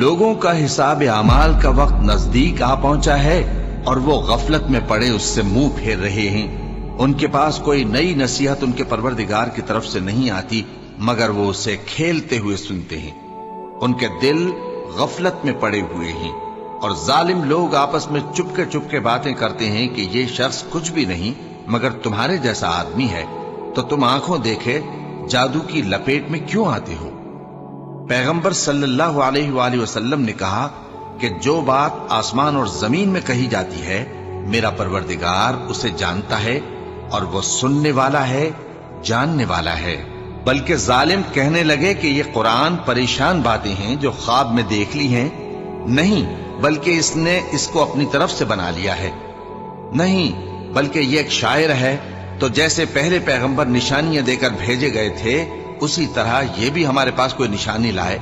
लोगों का हिसाब आमाल का वक्त नजदीक आ पहुंचा है और वो गफलत में पड़े उससे मुंह फेर रहे हैं। उनके पास कोई नई नसीहत उनके परवरदिगार की तरफ से नहीं आती मगर वो उसे खेलते हुए सुनते हैं। उनके दिल गफलत में पड़े हुए हैं और जालिम लोग आपस में चुपके चुपके बातें करते हैं कि ये शख्स कुछ भी नहीं मगर तुम्हारे जैसा आदमी है, तो तुम आंखों देखे जादू की लपेट में क्यों आते हो। पैगंबर सल्लल्लाहु अलैहि वसल्लम ने कहा कि जो बात आसमान और जमीन में कही जाती है मेरा परवरदिगार उसे जानता है और वो सुनने वाला है, जानने वाला है। बल्कि जालिम कहने लगे कि ये कुरान परेशान बातें हैं जो ख्वाब में देख ली हैं। नहीं, बल्कि इसने इसको अपनी तरफ से बना लिया है। नहीं, बल्कि ये एक शायर है। तो जैसे पहले पैगंबर निशानियां देकर भेजे गए थे उसी तरह ये भी हमारे पास कोई निशानी लाए।